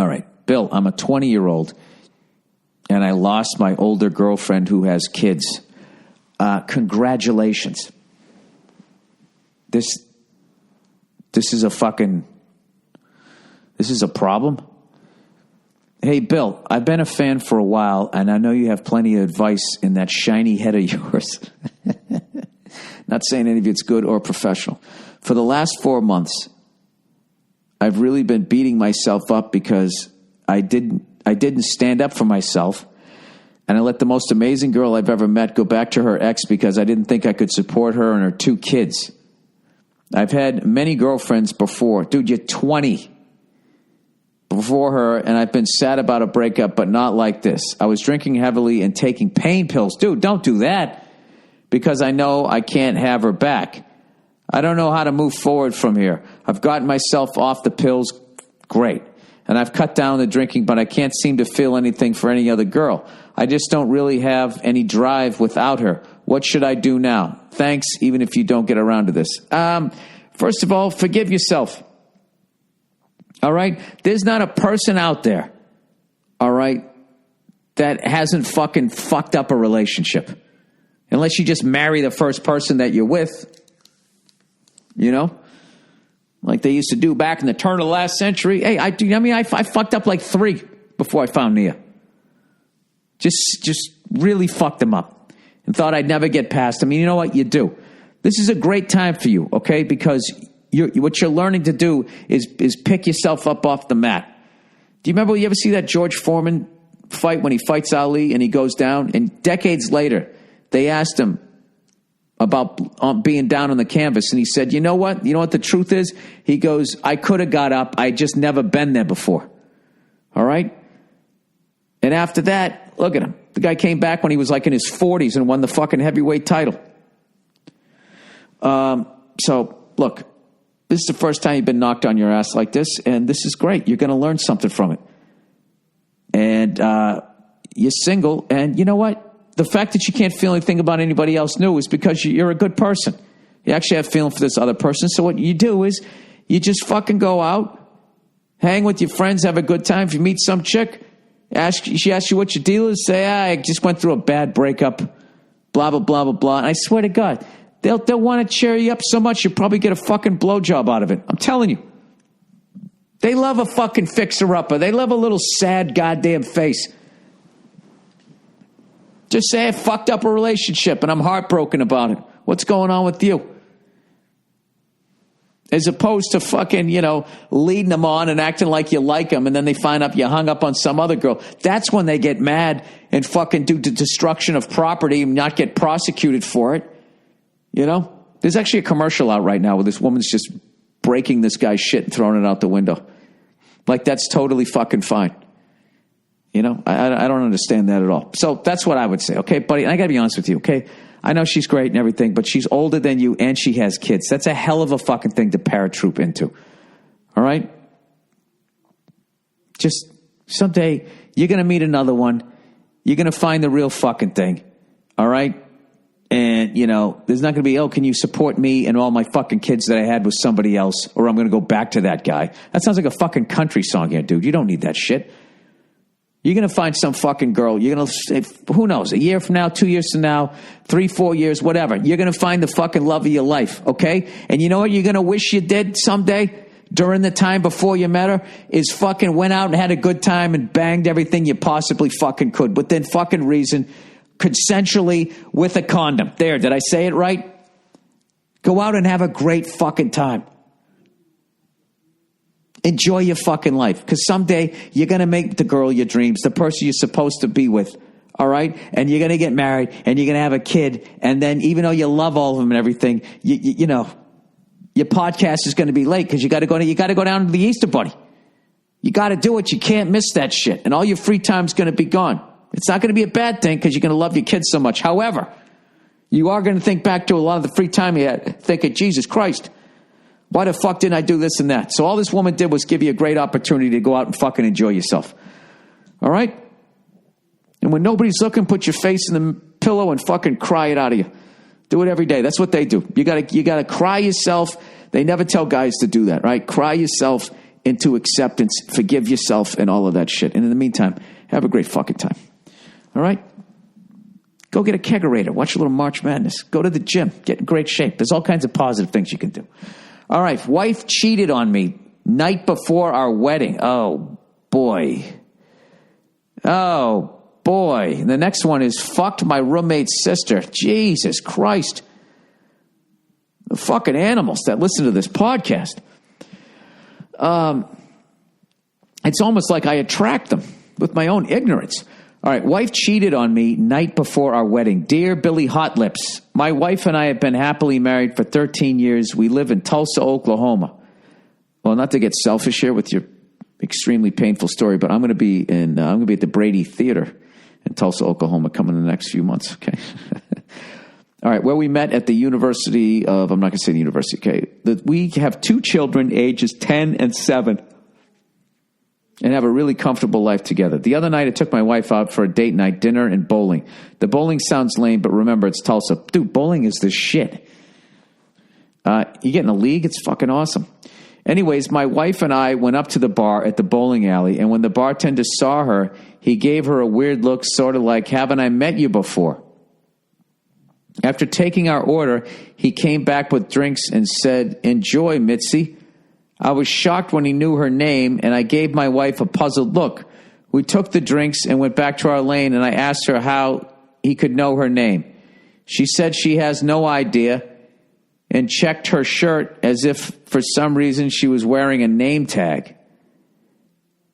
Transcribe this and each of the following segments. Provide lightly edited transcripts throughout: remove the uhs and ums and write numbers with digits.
All right, Bill, I'm a 20-year-old, and I lost my older girlfriend who has kids. Congratulations. This is a problem. Hey, Bill, I've been a fan for a while, and I know you have plenty of advice in that shiny head of yours. Not saying any of it's good or professional. For the last 4 months, I've really been beating myself up because I didn't stand up for myself, and I let the most amazing girl I've ever met go back to her ex because I didn't think I could support her and her 2 kids. I've had many girlfriends before. Dude, you're 20. Before her, and I've been sad about a breakup, but not like this. I was drinking heavily and taking pain pills. Dude, don't do that, because I know I can't have her back. I don't know how to move forward from here. I've gotten myself off the pills, great. And I've cut down the drinking, but I can't seem to feel anything for any other girl. I just don't really have any drive without her. What should I do now? Thanks, even if you don't get around to this. First of all, forgive yourself. All right? There's not a person out there, all right, that hasn't fucking fucked up a relationship. Unless you just marry the first person that you're with, you know? Like they used to do back in the turn of the last century. Hey, I fucked up like 3 before I found Nia. Just really fucked them up and thought I'd never get past them. You know what? You do. This is a great time for you, okay? Because what you're learning to do is pick yourself up off the mat. Do you remember, you ever see that George Foreman fight when he fights Ali and he goes down? And decades later, they asked him about being down on the canvas. And he said, you know what? You know what the truth is? He goes, I could have got up. I just never been there before. All right? And after that, look at him. The guy came back when he was like in his 40s and won the fucking heavyweight title. So, look. This is the first time you've been knocked on your ass like this, and this is great. You're going to learn something from it. And you're single, and you know what? The fact that you can't feel anything about anybody else new is because you're a good person. You actually have feeling for this other person. So what you do is you just fucking go out, hang with your friends, have a good time. If you meet some chick, she asks you what your deal is, say, I just went through a bad breakup, blah, blah, blah, blah, blah. And I swear to God, They'll want to cheer you up so much you'll probably get a fucking blowjob out of it. I'm telling you. They love a fucking fixer-upper. They love a little sad goddamn face. Just say I fucked up a relationship and I'm heartbroken about it. What's going on with you? As opposed to fucking, leading them on and acting like you like them, and then they find out you hung up on some other girl. That's when they get mad and fucking do the destruction of property and not get prosecuted for it. There's actually a commercial out right now where this woman's just breaking this guy's shit and throwing it out the window. Like, that's totally fucking fine. I don't understand that at all. So that's what I would say, okay, buddy? And I got to be honest with you, okay? I know she's great and everything, but she's older than you and she has kids. That's a hell of a fucking thing to paratroop into, all right? Just someday you're going to meet another one. You're going to find the real fucking thing, all right? And, there's not going to be, can you support me and all my fucking kids that I had with somebody else, or I'm going to go back to that guy. That sounds like a fucking country song here, dude. You don't need that shit. You're going to find some fucking girl. You're going to, who knows, a year from now, 2 years from now, 3, 4 years, whatever. You're going to find the fucking love of your life, okay? And you know what you're going to wish you did someday during the time before you met her is fucking went out and had a good time and banged everything you possibly fucking could within fucking reason, consensually with a condom. There, did I say it right? Go out and have a great fucking time. Enjoy your fucking life, because someday you're going to make the girl your dreams, the person you're supposed to be with, all right? And you're going to get married, and you're going to have a kid, and then even though you love all of them and everything, you know, your podcast is going to be late because you got to go down to the Easter Bunny. You got to do it. You can't miss that shit, and all your free time's going to be gone. It's not going to be a bad thing because you're going to love your kids so much. However, you are going to think back to a lot of the free time you had, thinking, Jesus Christ, why the fuck didn't I do this and that? So all this woman did was give you a great opportunity to go out and fucking enjoy yourself. All right? And when nobody's looking, put your face in the pillow and fucking cry it out of you. Do it every day. That's what they do. You gotta cry yourself. They never tell guys to do that, right? Cry yourself into acceptance, forgive yourself, and all of that shit. And in the meantime, have a great fucking time. All right? Go get a kegerator. Watch a little March Madness. Go to the gym. Get in great shape. There's all kinds of positive things you can do. All right. Wife cheated on me night before our wedding. Oh, boy. Oh, boy. And the next one is fucked my roommate's sister. Jesus Christ. The fucking animals that listen to this podcast. It's almost like I attract them with my own ignorance. All right, wife cheated on me night before our wedding. Dear Billy Hot Lips, my wife and I have been happily married for 13 years. We live in Tulsa, Oklahoma. Well, not to get selfish here with your extremely painful story, but I'm going to be at the Brady Theater in Tulsa, Oklahoma, coming in the next few months. Okay. All right, where we met at the University of, I'm not going to say the university. Okay, we have 2 children, ages 10 and 7. And have a really comfortable life together. The other night, I took my wife out for a date night, dinner, and bowling. The bowling sounds lame, but remember, it's Tulsa. Dude, bowling is the shit. You get in a league, it's fucking awesome. Anyways, my wife and I went up to the bar at the bowling alley, and when the bartender saw her, he gave her a weird look, sort of like, haven't I met you before? After taking our order, he came back with drinks and said, enjoy, Mitzi. I was shocked when he knew her name, and I gave my wife a puzzled look. We took the drinks and went back to our lane, and I asked her how he could know her name. She said she has no idea and checked her shirt as if for some reason she was wearing a name tag.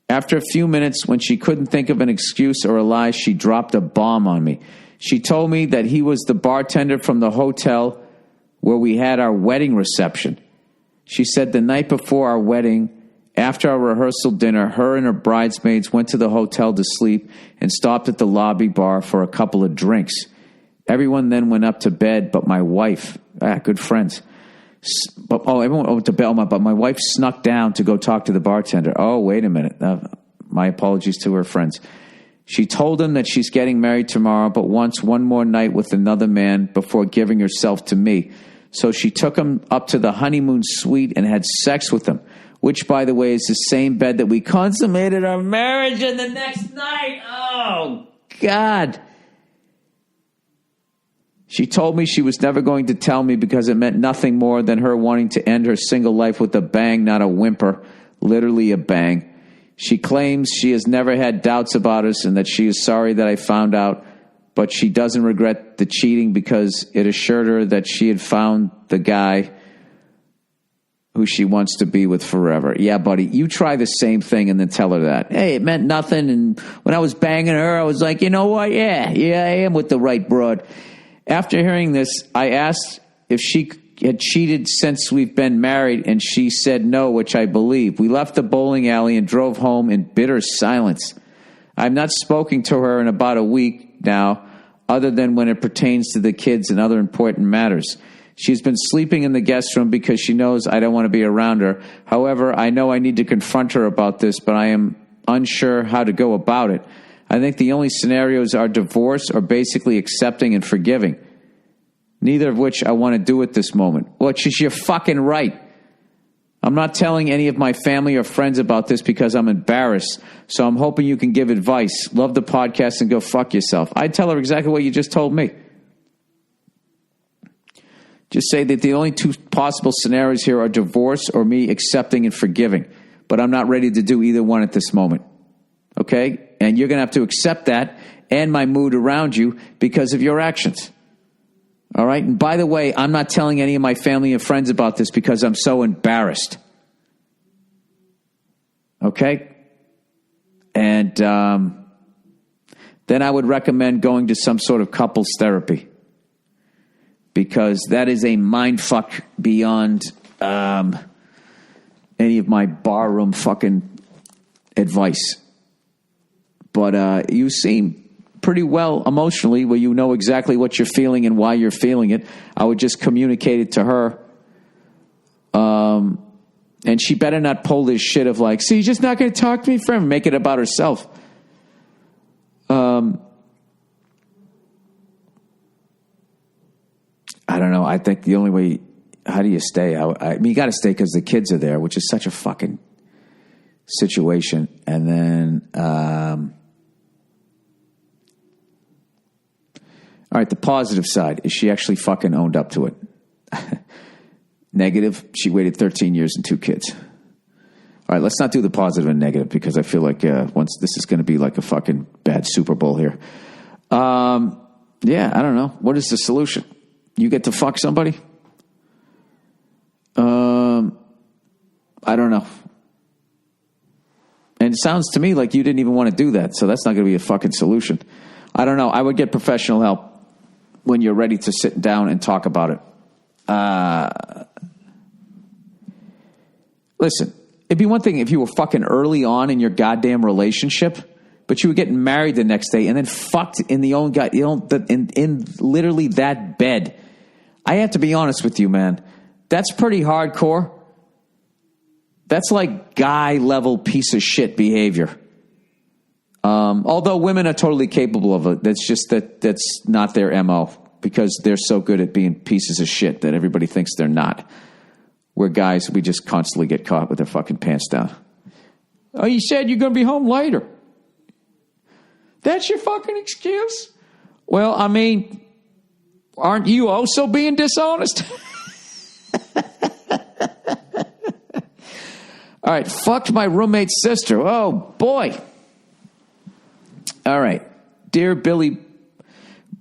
After a few minutes, when she couldn't think of an excuse or a lie, she dropped a bomb on me. She told me that he was the bartender from the hotel where we had our wedding reception. She said the night before our wedding, after our rehearsal dinner, her and her bridesmaids went to the hotel to sleep and stopped at the lobby bar for a couple of drinks. Everyone then went up to bed, but my wife, good friends. Everyone went to bed, but my wife snuck down to go talk to the bartender. Oh, wait a minute. My apologies to her friends. She told him that she's getting married tomorrow, but wants one more night with another man before giving herself to me. So she took him up to the honeymoon suite and had sex with him, which, by the way, is the same bed that we consummated our marriage in the next night. Oh, God. She told me she was never going to tell me because it meant nothing more than her wanting to end her single life with a bang, not a whimper, literally a bang. She claims she has never had doubts about us and that she is sorry that I found out, but she doesn't regret the cheating because it assured her that she had found the guy who she wants to be with forever. Yeah, buddy, you try the same thing and then tell her that. Hey, it meant nothing, and when I was banging her, I was like, you know what? Yeah, I am with the right broad. After hearing this, I asked if she had cheated since we've been married, and she said no, which I believe. We left the bowling alley and drove home in bitter silence. I've not spoken to her in about a week now, other than when it pertains to the kids and other important matters. She's been sleeping in the guest room because she knows I don't want to be around her. However, I know I need to confront her about this, but I am unsure how to go about it. I think the only scenarios are divorce or basically accepting and forgiving, neither of which I want to do at this moment. Which is you're fucking right. I'm not telling any of my family or friends about this because I'm embarrassed, so I'm hoping you can give advice. Love the podcast and go fuck yourself. I'd tell her exactly what you just told me. Just say that the only 2 possible scenarios here are divorce or me accepting and forgiving, but I'm not ready to do either one at this moment. Okay? And you're going to have to accept that and my mood around you because of your actions. All right. And by the way, I'm not telling any of my family and friends about this because I'm so embarrassed. Okay. And then I would recommend going to some sort of couples therapy because that is a mind fuck beyond any of my barroom fucking advice. But you seem pretty well emotionally where you know exactly what you're feeling and why you're feeling it. I would just communicate it to her. And she better not pull this shit of like, see, you're just not going to talk to me forever. Make it about herself. I don't know. I think the only way, how do you stay? I mean, you got to stay because the kids are there, which is such a fucking situation. And then, all right, the positive side is she actually fucking owned up to it. Negative, she waited 13 years and 2 kids. All right, let's not do the positive and negative because I feel like once this is going to be like a fucking bad Super Bowl here. Yeah, I don't know. What is the solution? You get to fuck somebody? I don't know. And it sounds to me like you didn't even want to do that, so that's not going to be a fucking solution. I don't know. I would get professional help when you're ready to sit down and talk about it. Listen, it'd be one thing if you were fucking early on in your goddamn relationship, but you were getting married the next day and then fucked in the own in literally that bed. I have to be honest with you, man. That's pretty hardcore. That's like guy level piece of shit behavior. Although women are totally capable of it. That's just that's not their MO because they're so good at being pieces of shit that everybody thinks they're not. We're guys, we just constantly get caught with their fucking pants down. Oh, you said you're going to be home later. That's your fucking excuse? Well, I mean, aren't you also being dishonest? All right, fucked my roommate's sister. Oh, boy. All right. Dear Billy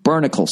Burnicles,